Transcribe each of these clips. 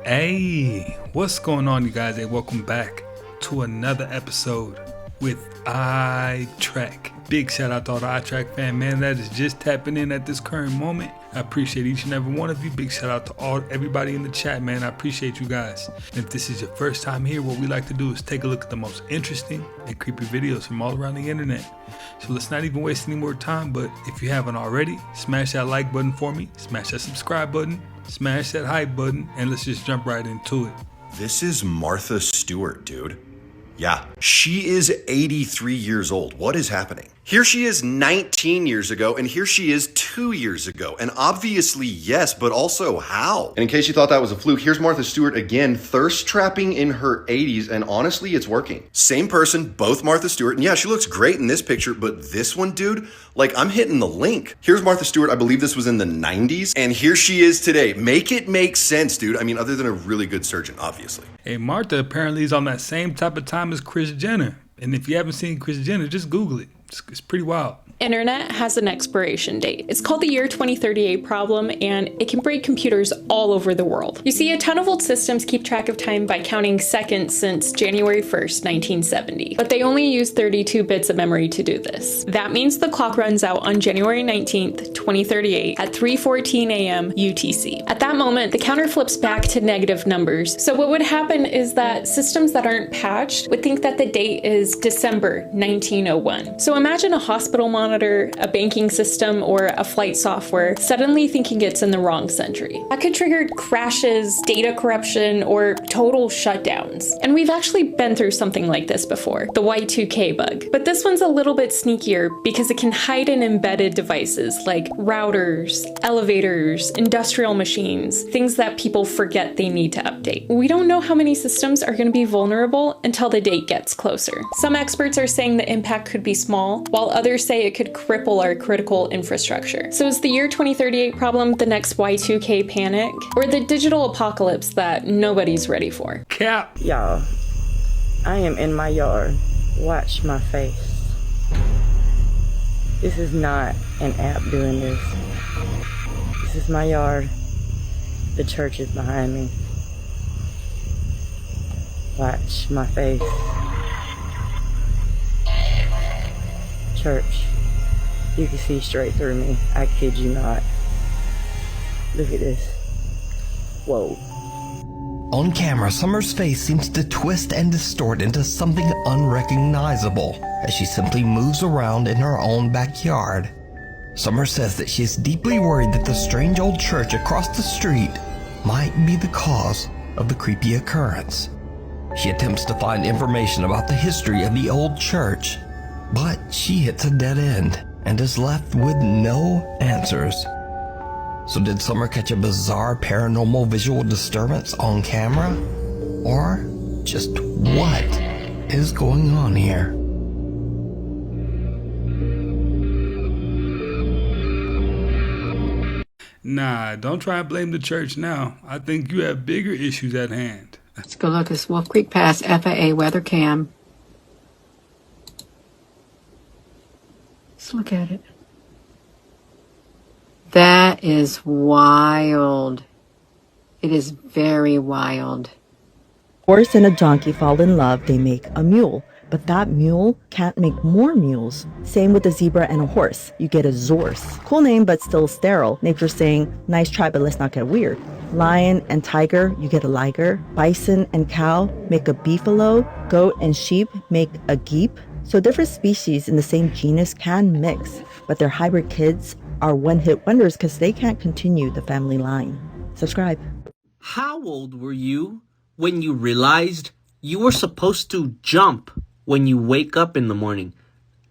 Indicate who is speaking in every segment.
Speaker 1: Hey, what's going on, you guys? Hey, welcome back to another episode with iTrack. Big shout out to all the iTrack fan, man, that is just tapping in at this current moment. I appreciate each and every one of you. Big shout out to everybody in the chat, man. I appreciate you guys. And if this is your first time here, what we like to do is take a look at the most interesting and creepy videos from all around the internet. So let's not even waste any more time, but if you haven't already, smash that like button for me, smash that subscribe button, smash that hype button, and let's just jump right into it.
Speaker 2: This is Martha Stewart, dude. Yeah, she is 83 years old. What is happening? Here she is 19 years ago, and here she is 2 years ago. And obviously, yes, but also how? And in case you thought that was a fluke, here's Martha Stewart again, thirst trapping in her 80s, and honestly, it's working. Same person, both Martha Stewart, and yeah, she looks great in this picture, but this one, dude, like, I'm hitting the link. Here's Martha Stewart, I believe this was in the 90s, and here she is today. Make it make sense, dude. I mean, other than a really good surgeon, obviously.
Speaker 1: Hey, Martha apparently is on that same type of time as Kris Jenner. And if you haven't seen Kris Jenner, just Google it. It's pretty wild.
Speaker 3: Internet has an expiration date. It's called the year 2038 problem, and it can break computers all over the world. You see, a ton of old systems keep track of time by counting seconds since January 1st, 1970. But they only use 32 bits of memory to do this. That means the clock runs out on January 19th, 2038 at 3:14 a.m. UTC. At that moment, the counter flips back to negative numbers. So what would happen is that systems that aren't patched would think that the date is December 1901. So imagine a hospital monitor, a banking system, or a flight software suddenly thinking it's in the wrong century. That could trigger crashes, data corruption, or total shutdowns. And we've actually been through something like this before, the Y2K bug. But this one's a little bit sneakier because it can hide in embedded devices like routers, elevators, industrial machines, things that people forget they need to update. We don't know how many systems are going to be vulnerable until the date gets closer. Some experts are saying the impact could be small, while others say it could cripple our critical infrastructure. So is the year 2038 problem the next Y2K panic, or the digital apocalypse that nobody's ready for?
Speaker 1: Cap.
Speaker 4: Y'all, I am in my yard. Watch my face. This is not an app doing this. This is my yard. The church is behind me. Watch my face. Church. You can see straight through me. I kid you not. Look at this. Whoa.
Speaker 5: On camera, Summer's face seems to twist and distort into something unrecognizable as she simply moves around in her own backyard. Summer says that she is deeply worried that the strange old church across the street might be the cause of the creepy occurrence. She attempts to find information about the history of the old church, but she hits a dead end and is left with no answers. So did Summer catch a bizarre paranormal visual disturbance on camera? Or just what is going on here?
Speaker 1: Nah, don't try and blame the church now. I think you have bigger issues at hand.
Speaker 6: Let's go look at this Wolf Creek Pass FAA weather cam. Let's look at it. That is wild. It is very wild.
Speaker 7: Horse and a donkey fall in love, they make a mule. But that mule can't make more mules. Same with a zebra and a horse. You get a zorse. Cool name, but still sterile. Nature saying, nice try, but let's not get weird. Lion and tiger, you get a liger. Bison and cow make a beefalo. Goat and sheep make a geep. So different species in the same genus can mix, but their hybrid kids are one-hit wonders because they can't continue the family line. Subscribe.
Speaker 8: How old were you when you realized you were supposed to jump when you wake up in the morning?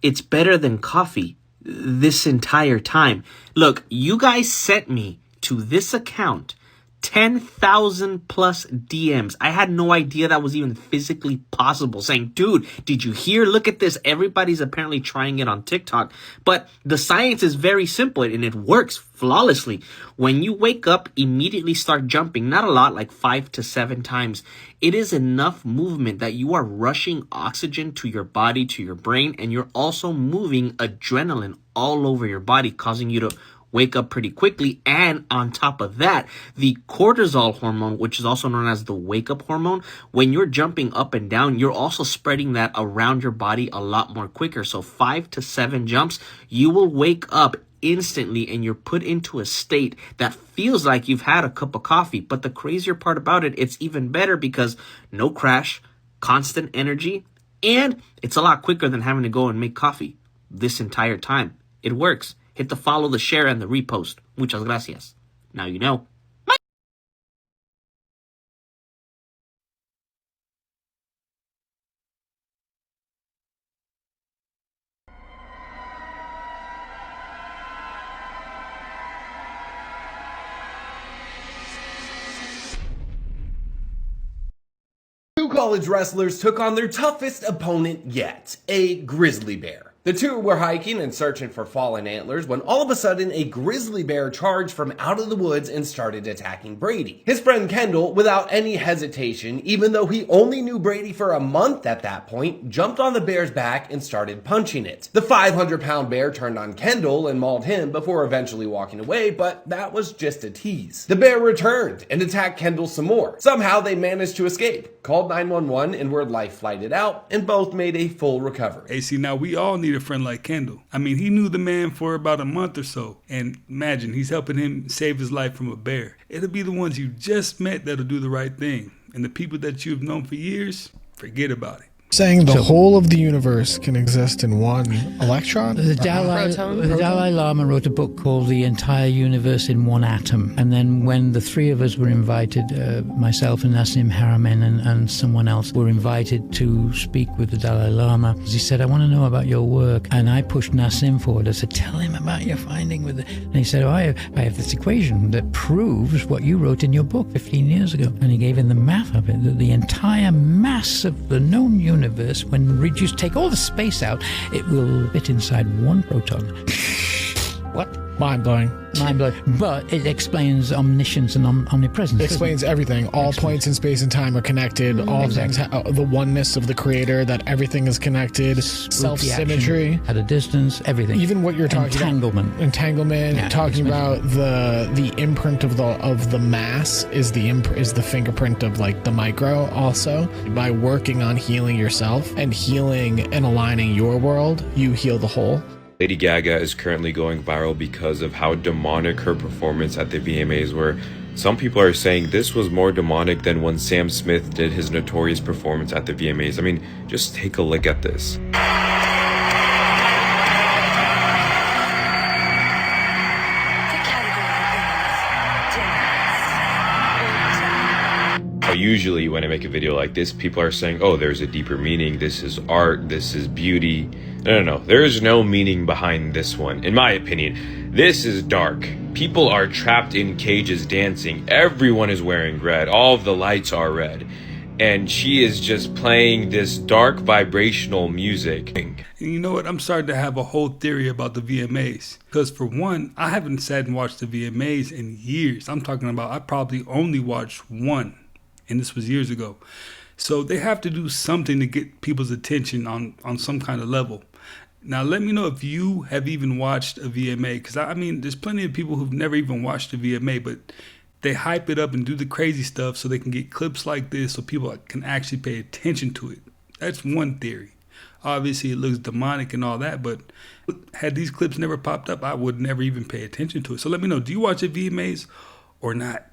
Speaker 8: It's better than coffee this entire time. Look, you guys sent me to this account 10,000 plus DMs. I had no idea that was even physically possible. Saying, dude, did you hear? Look at this. Everybody's apparently trying it on TikTok. But the science is very simple and it works flawlessly. When you wake up, immediately start jumping. Not a lot, like 5 to 7 times. It is enough movement that you are rushing oxygen to your body, to your brain, and you're also moving adrenaline all over your body, causing you to wake up pretty quickly. And on top of that, the cortisol hormone, which is also known as the wake-up hormone, when you're jumping up and down, you're also spreading that around your body a lot more quicker. So 5 to 7 jumps, you will wake up instantly and you're put into a state that feels like you've had a cup of coffee. But the crazier part about it, it's even better because no crash, constant energy, and it's a lot quicker than having to go and make coffee this entire time. It works. Hit the follow, the share, and the repost. Muchas gracias. Now you know.
Speaker 9: Two college wrestlers took on their toughest opponent yet, a grizzly bear. The two were hiking and searching for fallen antlers when all of a sudden a grizzly bear charged from out of the woods and started attacking Brady. His friend Kendall, without any hesitation, even though he only knew Brady for a month at that point, jumped on the bear's back and started punching it. The 500-pound bear turned on Kendall and mauled him before eventually walking away, but that was just a tease. The bear returned and attacked Kendall some more. Somehow they managed to escape, called 911 and were life flighted out, and both made a full recovery.
Speaker 1: Hey, see, now we all need a friend like Kendall. I mean, he knew the man for about a month or so, and imagine he's helping him save his life from a bear. It'll be the ones you just met that'll do the right thing, and the people that you've known for years, forget about it.
Speaker 10: Saying the whole of the universe can exist in one electron?
Speaker 11: The Dalai Lama wrote a book called The Entire Universe in One Atom. And then when the three of us were invited, myself and Nassim Haramein and someone else were invited to speak with the Dalai Lama, he said, I want to know about your work. And I pushed Nassim forward. I said, tell him about your finding with it. And he said, oh, I have this equation that proves what you wrote in your book 15 years ago. And he gave him the math of it, that the entire mass of the known universe, when reduced, take all the space out, it will fit inside one proton. What?
Speaker 10: Mind-blowing.
Speaker 11: Mind-blowing. But it explains omniscience and omnipresence.
Speaker 10: It explains everything. All points in space and time are connected. All things, the oneness of the creator, that everything is connected. Self-symmetry.
Speaker 11: At a distance, everything.
Speaker 10: Even what you're talking
Speaker 11: about.
Speaker 10: Entanglement. Yeah, talking about the imprint of the mass is the fingerprint of like the micro also. By working on healing yourself and healing and aligning your world, you heal the whole.
Speaker 12: Lady Gaga is currently going viral because of how demonic her performance at the VMAs were. Some people are saying this was more demonic than when Sam Smith did his notorious performance at the VMAs. I mean, just take a look at this. Usually when I make a video like this, people are saying, oh, there's a deeper meaning, this is art, this is beauty. No, there is no meaning behind this one. In my opinion, this is dark. People are trapped in cages dancing. Everyone is wearing red. All of the lights are red. And she is just playing this dark vibrational music.
Speaker 1: And you know what? I'm starting to have a whole theory about the VMAs. Because for one, I haven't sat and watched the VMAs in years. I'm talking about I probably only watched one. And this was years ago. So they have to do something to get people's attention on some kind of level. Now, let me know if you have even watched a VMA. Because, I mean, there's plenty of people who've never even watched a VMA, but they hype it up and do the crazy stuff so they can get clips like this so people can actually pay attention to it. That's one theory. Obviously, it looks demonic and all that, but had these clips never popped up, I would never even pay attention to it. So let me know, do you watch the VMAs or not?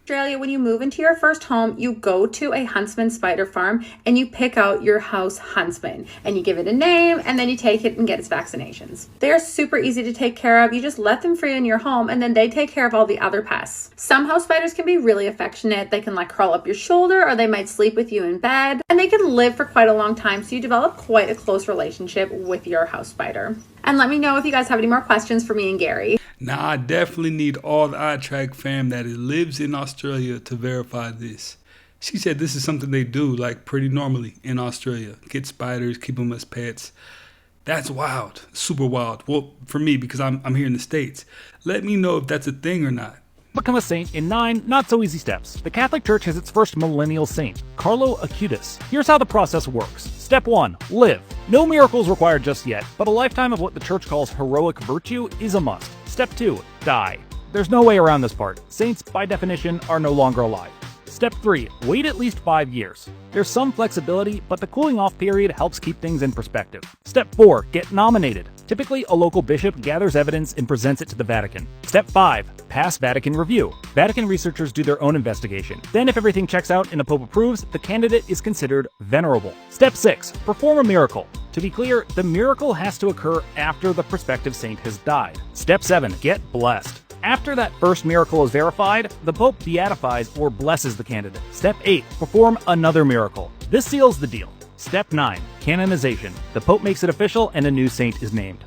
Speaker 13: Australia, when you move into your first home, you go to a huntsman spider farm and you pick out your house huntsman and you give it a name and then you take it and get its vaccinations. They are super easy to take care of. You just let them free in your home and then they take care of all the other pests. Some house spiders can be really affectionate. They can like crawl up your shoulder or they might sleep with you in bed and they can live for quite a long time. So you develop quite a close relationship with your house spider. And let me know if you guys have any more questions for me and Gary.
Speaker 1: Now, I definitely need all the iTrack fam that lives in Australia to verify this. She said this is something they do like pretty normally in Australia. Get spiders, keep them as pets. That's wild, super wild. Well, for me, because I'm here in the States. Let me know if that's a thing or not.
Speaker 14: Become a saint in 9 not-so-easy steps. The Catholic Church has its first millennial saint, Carlo Acutis. Here's how the process works. Step 1. Live. No miracles required just yet, but a lifetime of what the Church calls heroic virtue is a must. Step 2. die. There's no way around this part. Saints, by definition, are no longer alive. Step 3. Wait at least 5 years. There's some flexibility, but the cooling off period helps keep things in perspective. Step 4. Get nominated. Typically, a local bishop gathers evidence and presents it to the Vatican. Step 5. Pass Vatican review. Vatican researchers do their own investigation. Then, if everything checks out and the Pope approves, the candidate is considered venerable. Step 6. Perform a miracle. To be clear, the miracle has to occur after the prospective saint has died. Step 7. Get blessed. After that first miracle is verified, the Pope beatifies or blesses the candidate. Step 8. Perform another miracle. This seals the deal. Step 9. Canonization. The Pope makes it official and a new saint is named.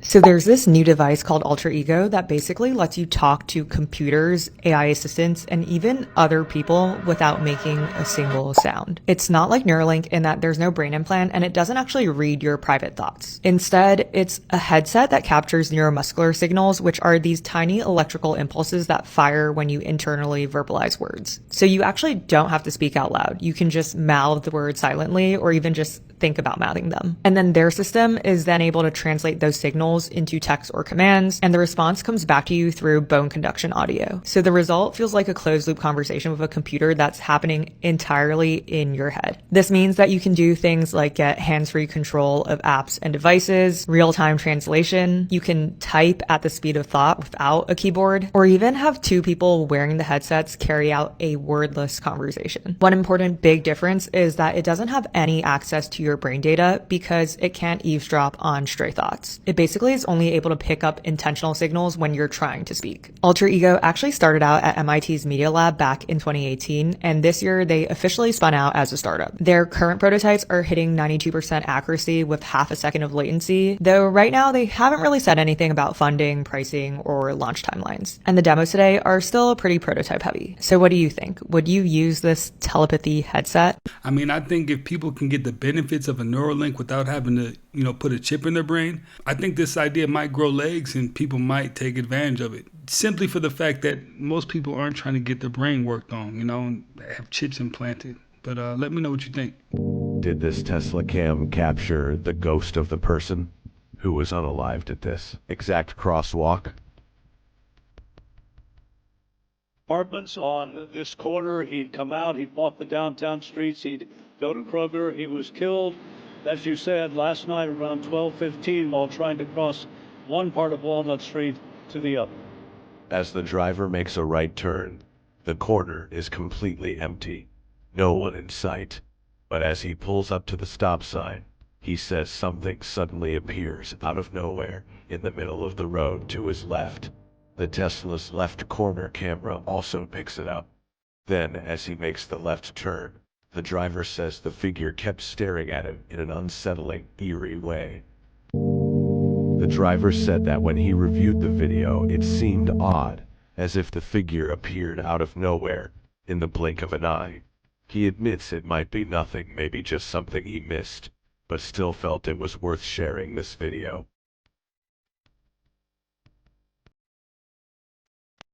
Speaker 15: So there's this new device called Alter Ego that basically lets you talk to computers, AI assistants, and even other people without making a single sound. It's not like Neuralink in that there's no brain implant and it doesn't actually read your private thoughts. Instead, it's a headset that captures neuromuscular signals, which are these tiny electrical impulses that fire when you internally verbalize words. So you actually don't have to speak out loud. You can just mouth the words silently or even just think about mouthing them. And then their system is then able to translate those signals into text or commands, and the response comes back to you through bone conduction audio. So the result feels like a closed loop conversation with a computer that's happening entirely in your head. This means that you can do things like get hands-free control of apps and devices, real-time translation, you can type at the speed of thought without a keyboard, or even have two people wearing the headsets carry out a wordless conversation. One important big difference is that it doesn't have any access to your brain data because it can't eavesdrop on stray thoughts. It basically is only able to pick up intentional signals when you're trying to speak. Alter Ego actually started out at MIT's Media Lab back in 2018, and this year they officially spun out as a startup. Their current prototypes are hitting 92% accuracy with half a second of latency, though right now they haven't really said anything about funding, pricing, or launch timelines. And the demos today are still pretty prototype heavy. So what do you think? Would you use this telepathy headset?
Speaker 1: I mean, I think if people can get the benefits of a Neuralink without having to, put a chip in their brain, I think this idea might grow legs and people might take advantage of it. Simply for the fact that most people aren't trying to get their brain worked on, and have chips implanted. But let me know what you think.
Speaker 16: Did this Tesla cam capture the ghost of the person who was unalived at this exact crosswalk?
Speaker 17: Apartments on this corner, he'd come out, he'd walk the downtown streets, he'd go to Kroger, he was killed, as you said, last night around 12:15 while trying to cross one part of Walnut Street to the other.
Speaker 16: As the driver makes a right turn, the corner is completely empty. No one in sight. But as he pulls up to the stop sign, he says something suddenly appears out of nowhere in the middle of the road to his left. The Tesla's left corner camera also picks it up. Then, as he makes the left turn, the driver says the figure kept staring at him in an unsettling, eerie way. The driver said that when he reviewed the video, it seemed odd, as if the figure appeared out of nowhere, in the blink of an eye. He admits it might be nothing, maybe just something he missed, but still felt it was worth sharing this video.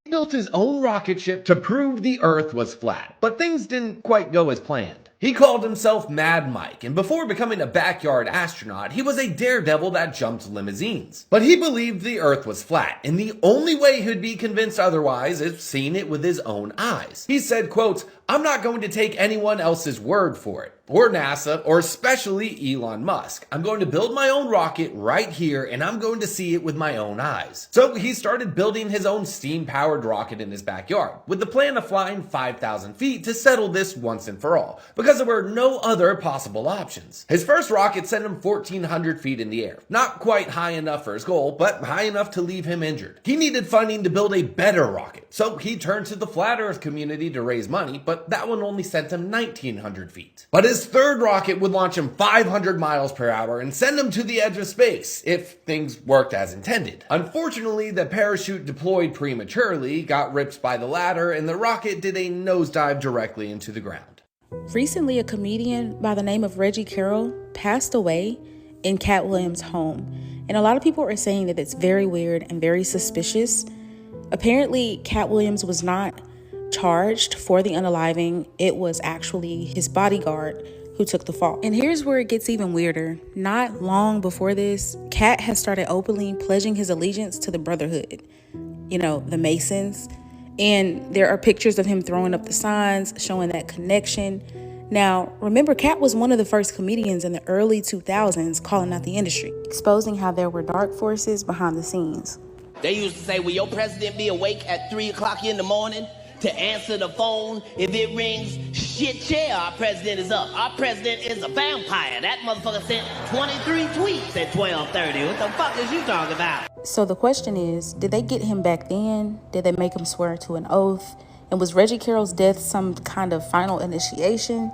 Speaker 9: He built his own rocket ship to prove the Earth was flat, but things didn't quite go as planned. He called himself Mad Mike, and before becoming a backyard astronaut, he was a daredevil that jumped limousines. But he believed the Earth was flat, and the only way he'd be convinced otherwise is seeing it with his own eyes. He said, quote, "I'm not going to take anyone else's word for it, or NASA, or especially Elon Musk. I'm going to build my own rocket right here, and I'm going to see it with my own eyes." So he started building his own steam-powered rocket in his backyard, with the plan of flying 5,000 feet to settle this once and for all, because there were no other possible options. His first rocket sent him 1,400 feet in the air. Not quite high enough for his goal, but high enough to leave him injured. He needed funding to build a better rocket, so he turned to the flat Earth community to raise money, but that one only sent him 1,900 feet. But his third rocket would launch him 500 miles per hour and send him to the edge of space, if things worked as intended. Unfortunately, the parachute deployed prematurely, got ripped by the ladder, and the rocket did a nosedive directly into the ground.
Speaker 18: Recently, a comedian by the name of Reggie Carroll passed away in Cat Williams' home. And a lot of people are saying that it's very weird and very suspicious. Apparently, Cat Williams was not charged for the unaliving. It was actually his bodyguard who took the fall. And here's where it gets even weirder. Not long before this, Cat has started openly pledging his allegiance to the Brotherhood. the Masons. And there are pictures of him throwing up the signs, showing that connection. Now, remember, Cat was one of the first comedians in the early 2000s calling out the industry, exposing how there were dark forces behind the scenes.
Speaker 19: They used to say, will your president be awake at 3 o'clock in the morning to answer the phone if it rings? Shit, yeah, our president is up. Our president is a vampire. That motherfucker sent 23 tweets at 12:30. What the fuck is you talking about?
Speaker 18: So the question is, did they get him back then? Did they make him swear to an oath? And was Reggie Carroll's death some kind of final initiation?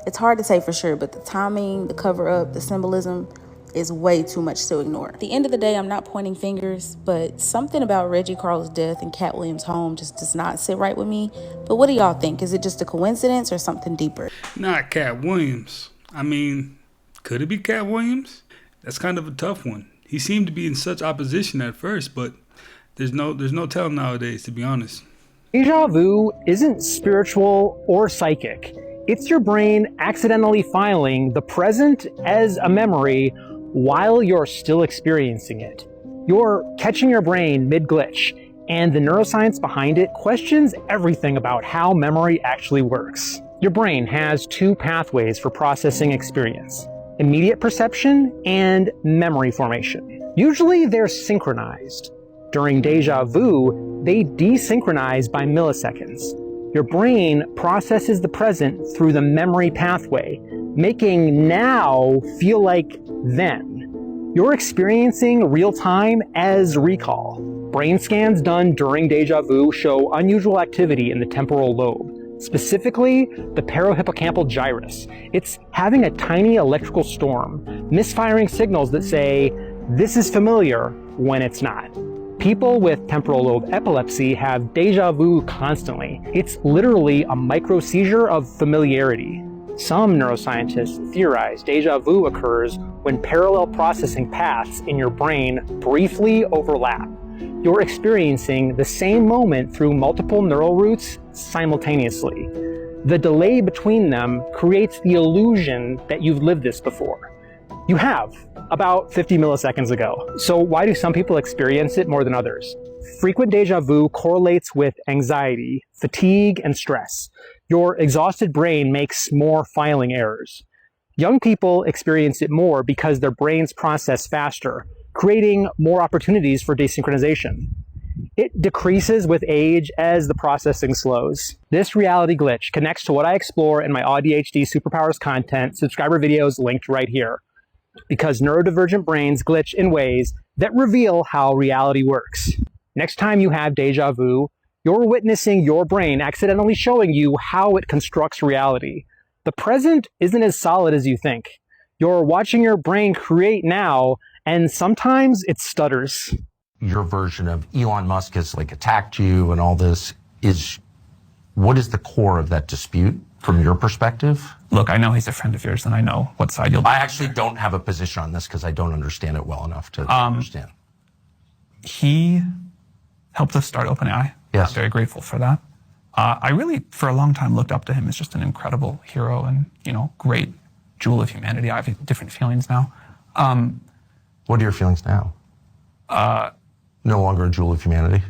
Speaker 18: It's hard to say for sure, but the timing, the cover-up, the symbolism is way too much to ignore. At the end of the day, I'm not pointing fingers, but something about Reggie Carroll's death in Cat Williams' home just does not sit right with me. But what do y'all think? Is it just a coincidence or something deeper?
Speaker 1: Not Cat Williams. I mean, could it be Cat Williams? That's kind of a tough one. He seemed to be in such opposition at first, but there's no telling nowadays, to be honest.
Speaker 20: Deja vu isn't spiritual or psychic. It's your brain accidentally filing the present as a memory while you're still experiencing it. You're catching your brain mid-glitch, and the neuroscience behind it questions everything about how memory actually works. Your brain has two pathways for processing experience: immediate perception and memory formation. Usually they're synchronized. During deja vu, they desynchronize by milliseconds. Your brain processes the present through the memory pathway, making now feel like then. You're experiencing real time as recall. Brain scans done during deja vu show unusual activity in the temporal lobe, specifically the parohippocampal gyrus. It's having a tiny electrical storm, misfiring signals that say, this is familiar, when it's not. People with temporal lobe epilepsy have deja vu constantly. It's literally a micro seizure of familiarity. Some neuroscientists theorize deja vu occurs when parallel processing paths in your brain briefly overlap. You're experiencing the same moment through multiple neural routes simultaneously. The delay between them creates the illusion that you've lived this before. You have, about 50 milliseconds ago. So why do some people experience it more than others? Frequent deja vu correlates with anxiety, fatigue, and stress. Your exhausted brain makes more filing errors. Young people experience it more because their brains process faster, creating more opportunities for desynchronization. It decreases with age as the processing slows. This reality glitch connects to what I explore in my ADHD Superpowers content, subscriber videos linked right here. Because neurodivergent brains glitch in ways that reveal how reality works. Next time you have deja vu, you're witnessing your brain accidentally showing you how it constructs reality. The present isn't as solid as you think. You're watching your brain create now, and sometimes it stutters.
Speaker 21: Your version of Elon Musk has attacked you and all this what is the core of that dispute from your perspective?
Speaker 22: Look, I know he's a friend of yours, and I know what side you'll be.
Speaker 21: I actually don't have a position on this because I don't understand it well enough to understand.
Speaker 22: He helped us start OpenAI.
Speaker 21: Yes.
Speaker 22: I'm very grateful for that. I really, for a long time, looked up to him as just an incredible hero and, great jewel of humanity. I have different feelings now.
Speaker 21: What are your feelings now? No longer a jewel of humanity?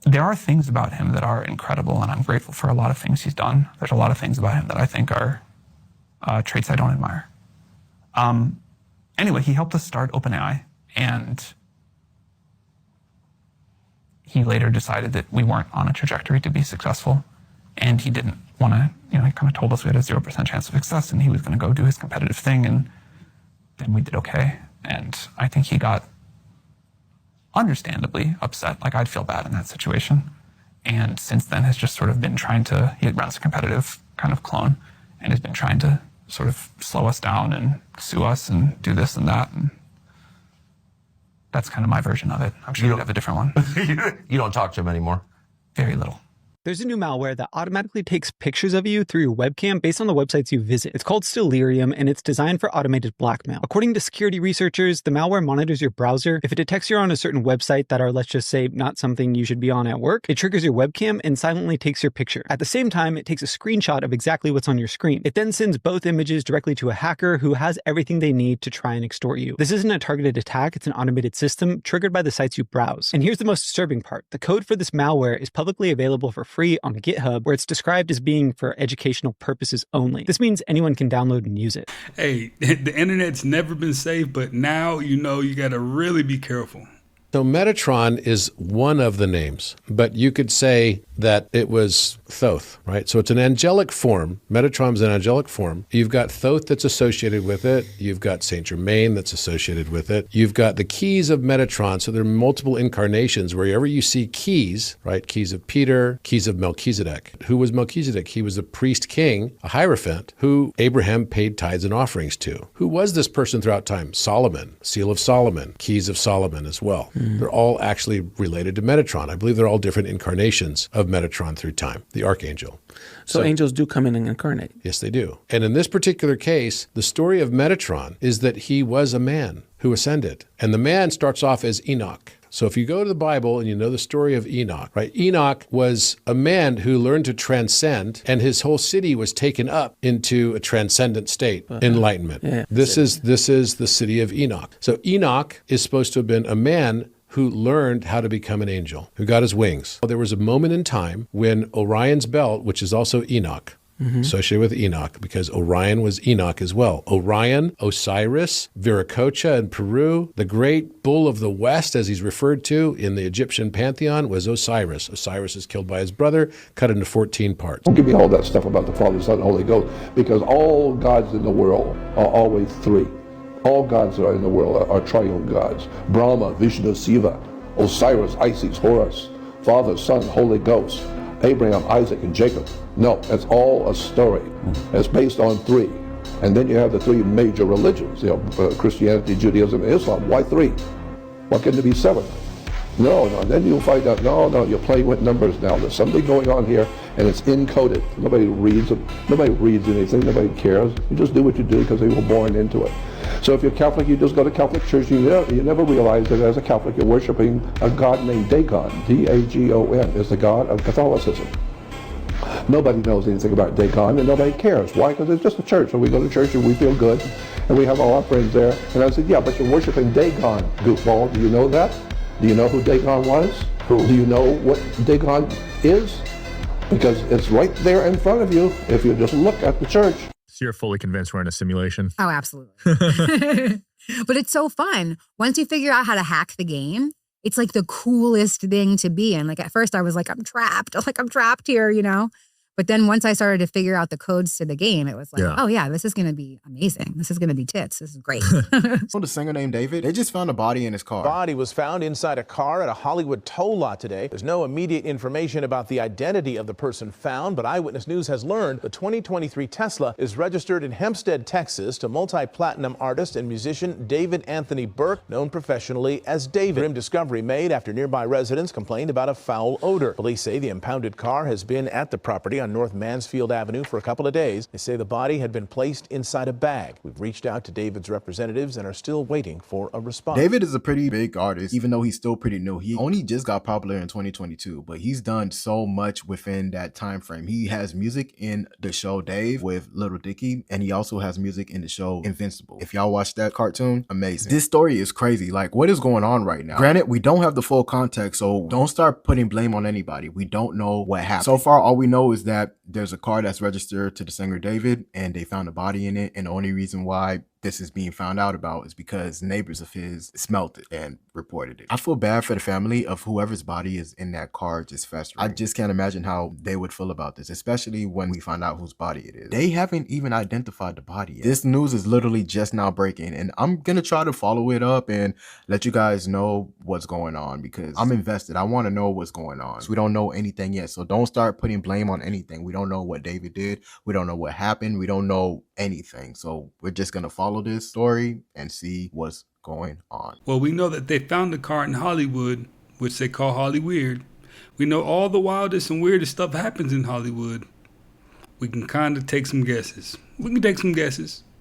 Speaker 22: There are things about him that are incredible, and I'm grateful for a lot of things he's done. There's a lot of things about him that I think are traits I don't admire. Anyway, he helped us start OpenAI, and he later decided that we weren't on a trajectory to be successful, and he didn't want to, he kind of told us we had a 0% chance of success, and he was going to go do his competitive thing, and then we did okay. And I think he got understandably upset. I'd feel bad in that situation. And since then has just sort of been he runs a competitive kind of clone and has been trying to sort of slow us down and sue us and do this and that. And that's kind of my version of it. I'm sure you have a different one.
Speaker 21: You don't talk to him anymore?
Speaker 22: Very little.
Speaker 2: There's a new malware that automatically takes pictures of you through your webcam based on the websites you visit. It's called Stellarium, and it's designed for automated blackmail. According to security researchers, the malware monitors your browser. If it detects you're on a certain website that are, let's just say, not something you should be on at work, it triggers your webcam and silently takes your picture. At the same time, it takes a screenshot of exactly what's on your screen. It then sends both images directly to a hacker who has everything they need to try and extort you. This isn't a targeted attack, it's an automated system triggered by the sites you browse. And here's the most disturbing part. The code for this malware is publicly available for free on GitHub, where it's described as being for educational purposes only. This means anyone can download and use it.
Speaker 1: Hey, the internet's never been safe, but now you know you gotta really be careful.
Speaker 3: So Metatron is one of the names, but you could say that it was Thoth, right? So it's an angelic form. Metatron's an angelic form. You've got Thoth that's associated with it. You've got Saint Germain that's associated with it. You've got the keys of Metatron. So there are multiple incarnations. Wherever you see keys, right? Keys of Peter, keys of Melchizedek. Who was Melchizedek? He was a priest king, a hierophant, who Abraham paid tithes and offerings to. Who was this person throughout time? Solomon, seal of Solomon, keys of Solomon as well. They're all actually related to Metatron. I believe they're all different incarnations of Metatron through time, the archangel.
Speaker 23: So angels do come in and incarnate.
Speaker 3: Yes, they do. And in this particular case, the story of Metatron is that he was a man who ascended. And the man starts off as Enoch. So if you go to the Bible and you know the story of Enoch, right? Enoch was a man who learned to transcend, and his whole city was taken up into a transcendent state, enlightenment.
Speaker 23: Yeah.
Speaker 3: This is the city of Enoch. So Enoch is supposed to have been a man who learned how to become an angel, who got his wings. There was a moment in time when Orion's belt, which is also Enoch, associated with Enoch, because Orion was Enoch as well. Orion, Osiris, Viracocha in Peru, the great bull of the West, as he's referred to in the Egyptian pantheon, was Osiris. Osiris is killed by his brother, cut into 14 parts.
Speaker 24: Don't give me all that stuff about the Father, Son, and Holy Ghost, because all gods in the world are always three. All gods that are in the world are triune gods. Brahma, Vishnu, Shiva, Osiris, Isis, Horus, Father, Son, Holy Ghost, Abraham, Isaac, and Jacob. No, it's all a story. It's based on three. And then you have the three major religions, Christianity, Judaism, and Islam. Why three? Why couldn't it be seven? No, then you'll find out, no, you're playing with numbers now. There's something going on here, and it's encoded. Nobody reads it. Nobody reads anything. Nobody cares. You just do what you do because they were born into it. So if you're Catholic, you just go to Catholic church. You never realize that as a Catholic, you're worshiping a God named Dagon. D-A-G-O-N is the God of Catholicism. Nobody knows anything about Dagon, and nobody cares. Why? Because it's just a church. So we go to church and we feel good, and we have all our friends there. And I said, yeah, but you're worshiping Dagon, goofball. Do you know that? Do you know who Dagon was? Do you know what Dagon is? Because it's right there in front of you if you just look at the church.
Speaker 25: So you're fully convinced we're in a simulation?
Speaker 26: Oh, absolutely. But it's so fun. Once you figure out how to hack the game, it's like the coolest thing to be in. Like at first I was like, I'm trapped. I'm trapped here, you know? But then once I started to figure out the codes to the game, it was like, oh yeah, this is going to be amazing. This is going to be tits. This is great.
Speaker 27: The singer named David, they just found a body in his car.
Speaker 28: Body was found inside a car at a Hollywood toll lot today. There's no immediate information about the identity of the person found, but Eyewitness News has learned the 2023 Tesla is registered in Hempstead, Texas to multi-platinum artist and musician David Anthony Burke, known professionally as David. Grim discovery made after nearby residents complained about a foul odor. Police say the impounded car has been at the property on North Mansfield Avenue for a couple of days. They say the body had been placed inside a bag. We've reached out to David's representatives and are still waiting for a response.
Speaker 27: David is a pretty big artist, even though he's still pretty new. He only just got popular in 2022, but he's done so much within that time frame. He has music in the show Dave with Little Dicky, and he also has music in the show Invincible. If y'all watch that cartoon, amazing. This story is crazy. Like, what is going on right now? Granted, we don't have the full context, so don't start putting blame on anybody. We don't know what happened. So far, all we know is that there's a car that's registered to the singer David, and they found a body in it. And the only reason why this is being found out about is because neighbors of his smelt it and reported it. I feel bad for the family of whoever's body is in that car just festering. I just can't imagine how they would feel about this, especially when we find out whose body it is. They haven't even identified the body yet. This news is literally just now breaking, and I'm gonna try to follow it up and let you guys know what's going on because I'm invested. I want to know what's going on. So we don't know anything yet, so don't start putting blame on anything. We don't know what David did. We don't know what happened. We don't know anything. So we're just gonna follow this story and see what's going on.
Speaker 1: Well, we know that they found the car in Hollywood, which they call Hollyweird, We know all the wildest and weirdest stuff happens in Hollywood. We can kind of take some guesses.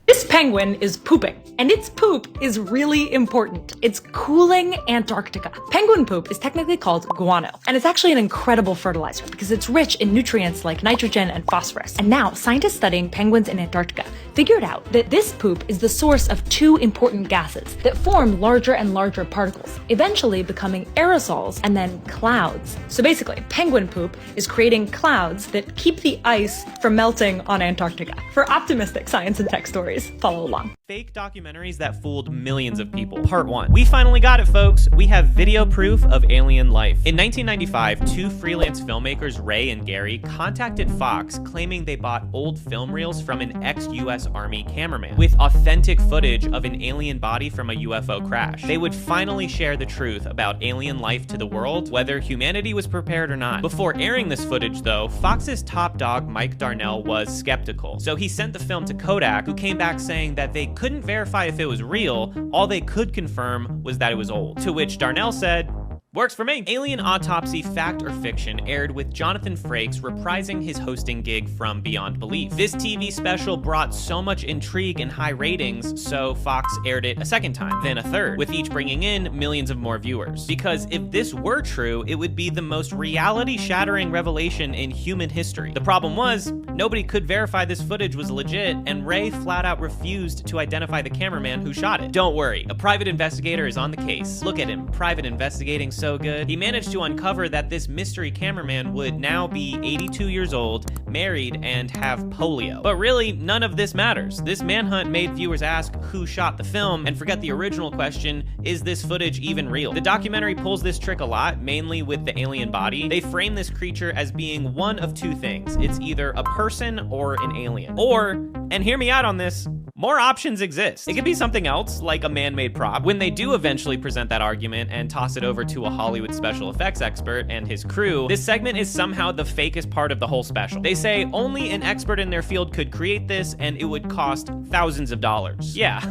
Speaker 4: This penguin is pooping, and its poop is really important. It's cooling Antarctica. Penguin poop is technically called guano, and it's actually an incredible fertilizer because it's rich in nutrients like nitrogen and phosphorus. And now, scientists studying penguins in Antarctica figured out that this poop is the source of two important gases that form larger and larger particles, eventually becoming aerosols and then clouds. So basically, penguin poop is creating clouds that keep the ice from melting on Antarctica. For optimistic science and tech stories, follow along.
Speaker 5: Fake documentaries that fooled millions of people. Part 1. We finally got it, folks. We have video proof of alien life. In 1995, two freelance filmmakers, Ray and Gary, contacted Fox claiming they bought old film reels from an ex-US Army cameraman with authentic footage of an alien body from a UFO crash. They would finally share the truth about alien life to the world, whether humanity was prepared or not. Before airing this footage, though, Fox's top dog, Mike Darnell, was skeptical. So he sent the film to Kodak, who came back saying that they couldn't verify if it was real, all they could confirm was that it was old. To which Darnell said, "Works for me." Alien Autopsy, Fact or Fiction aired with Jonathan Frakes reprising his hosting gig from Beyond Belief. This TV special brought so much intrigue and high ratings, so Fox aired it a second time, then a third, with each bringing in millions of more viewers. Because if this were true, it would be the most reality-shattering revelation in human history. The problem was, nobody could verify this footage was legit, and Ray flat out refused to identify the cameraman who shot it. Don't worry, a private investigator is on the case. Look at him, private investigating so good. He managed to uncover that this mystery cameraman would now be 82 years old, married, and have polio. But really, none of this matters. This manhunt made viewers ask who shot the film and forget the original question, is this footage even real? The documentary pulls this trick a lot, mainly with the alien body. They frame this creature as being one of two things. It's either a person or an alien. Or, and hear me out on this, more options exist. It could be something else, like a man-made prop. When they do eventually present that argument and toss it over to a Hollywood special effects expert and his crew, this segment is somehow the fakest part of the whole special. They say only an expert in their field could create this and it would cost thousands of dollars. Yeah.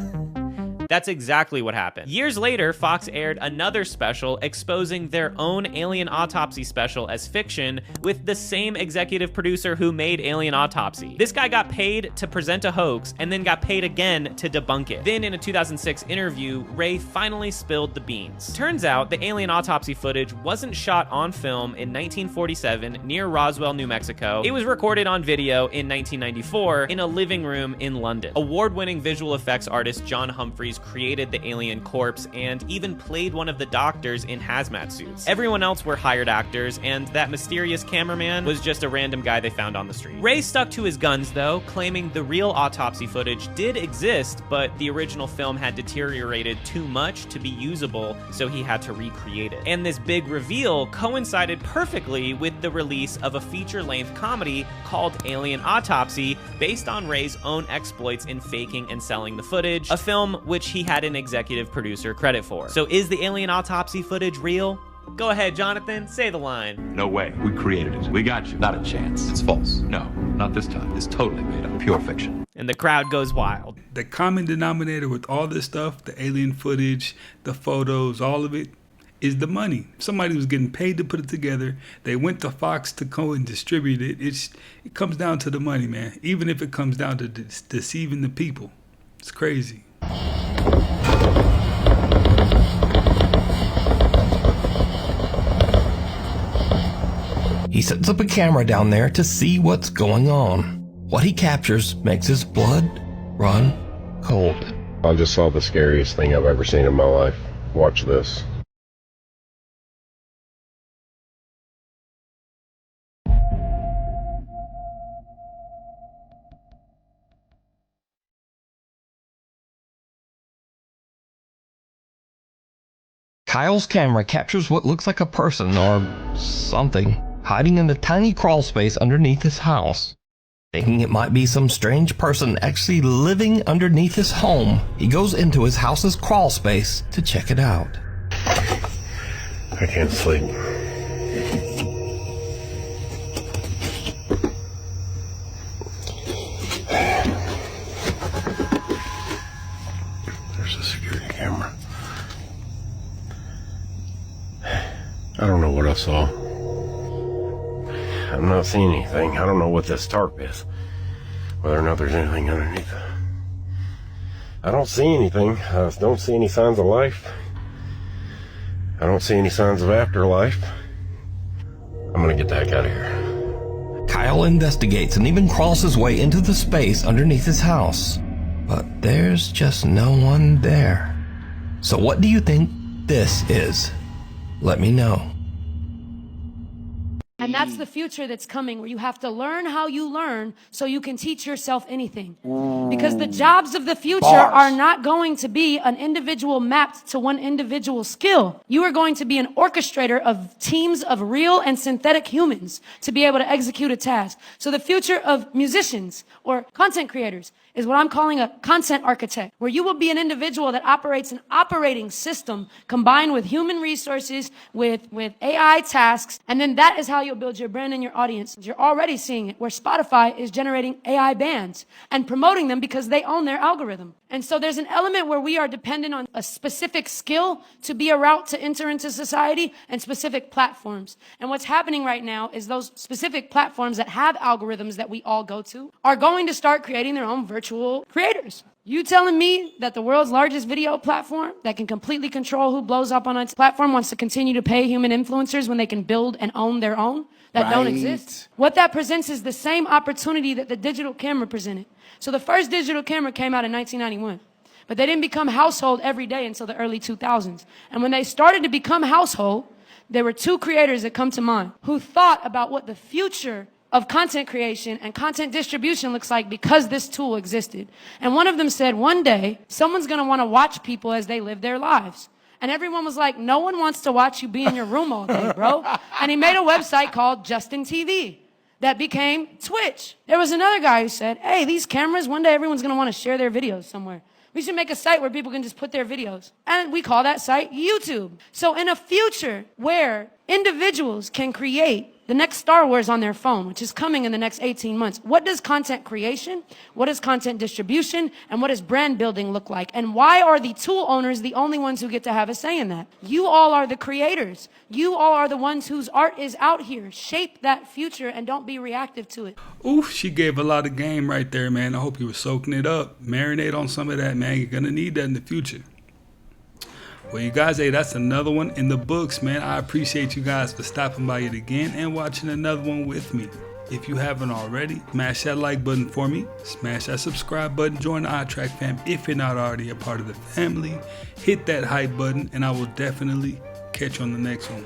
Speaker 5: That's exactly what happened. Years later, Fox aired another special exposing their own Alien Autopsy special as fiction with the same executive producer who made Alien Autopsy. This guy got paid to present a hoax and then got paid again to debunk it. Then in a 2006 interview, Ray finally spilled the beans. Turns out the Alien Autopsy footage wasn't shot on film in 1947 near Roswell, New Mexico. It was recorded on video in 1994 in a living room in London. Award-winning visual effects artist John Humphreys created the alien corpse and even played one of the doctors in hazmat suits. Everyone else were hired actors, and that mysterious cameraman was just a random guy they found on the street. Ray stuck to his guns though, claiming the real autopsy footage did exist, but the original film had deteriorated too much to be usable, so he had to recreate it. And this big reveal coincided perfectly with the release of a feature-length comedy called Alien Autopsy, based on Ray's own exploits in faking and selling the footage, a film which he had an executive producer credit for. So is the Alien Autopsy footage real? Go ahead, Jonathan, say the line.
Speaker 6: No way. We created it. We got you. Not a chance. It's false. No, not this time. It's totally made up. Pure fiction.
Speaker 5: And the crowd goes wild.
Speaker 1: The common denominator with all this stuff, the alien footage, the photos, all of it, is the money. Somebody was getting paid to put it together. They went to Fox to go and distribute it. It comes down to the money, man. Even if it comes down to deceiving the people. It's crazy.
Speaker 7: He sets up a camera down there to see what's going on. What he captures makes his blood run cold.
Speaker 8: I just saw the scariest thing I've ever seen in my life. Watch this.
Speaker 7: Kyle's camera captures what looks like a person or something hiding in the tiny crawl space underneath his house. Thinking it might be some strange person actually living underneath his home, he goes into his house's crawl space to check it out.
Speaker 8: I can't sleep. There's a security camera. I don't know what I saw. I'm not seeing anything. I don't know what this tarp is. Whether or not there's anything underneath it. I don't see anything. I don't see any signs of life. I don't see any signs of afterlife. I'm gonna get the heck out of here.
Speaker 7: Kyle investigates and even crawls his way into the space underneath his house. But there's just no one there. So what do you think this is? Let me know.
Speaker 10: And that's the future that's coming, where you have to learn how you learn so you can teach yourself anything. Because the jobs of the future are not going to be an individual mapped to one individual skill. You are going to be an orchestrator of teams of real and synthetic humans to be able to execute a task. So the future of musicians or content creators is what I'm calling a content architect, where you will be an individual that operates an operating system combined with human resources, with AI tasks, and then that is how you'll build your brand and your audience. You're already seeing it, where Spotify is generating AI bands and promoting them because they own their algorithm. And so there's an element where we are dependent on a specific skill to be a route to enter into society and specific platforms. And what's happening right now is those specific platforms that have algorithms that we all go to are going to start creating their own virtual creators. You telling me that the world's largest video platform that can completely control who blows up on its platform wants to continue to pay human influencers when they can build and own their own that don't exist? What that presents is the same opportunity that the digital camera presented. So the first digital camera came out in 1991, but they didn't become household every day until the early 2000s. And when they started to become household, there were two creators that come to mind who thought about what the future of content creation and content distribution looks like because this tool existed. And one of them said, one day, someone's gonna wanna watch people as they live their lives. And everyone was like, no one wants to watch you be in your room all day, bro. And he made a website called Justin TV that became Twitch. There was another guy who said, hey, these cameras, one day everyone's gonna wanna share their videos somewhere. We should make a site where people can just put their videos. And we call that site YouTube. So in a future where individuals can create the next Star Wars on their phone, which is coming in the next 18 months. What does content creation, what does content distribution, and what does brand building look like? And why are the tool owners the only ones who get to have a say in that? You all are the creators. You all are the ones whose art is out here. Shape that future and don't be reactive to it.
Speaker 1: Oof, she gave a lot of game right there, man. I hope you were soaking it up. Marinate on some of that, man. You're going to need that in the future. Well, you guys, hey, that's another one in the books, man. I appreciate you guys for stopping by yet again and watching another one with me. If you haven't already, smash that like button for me. Smash that subscribe button. Join the iTrack fam if you're not already a part of the family. Hit that hype button, and I will definitely catch you on the next one.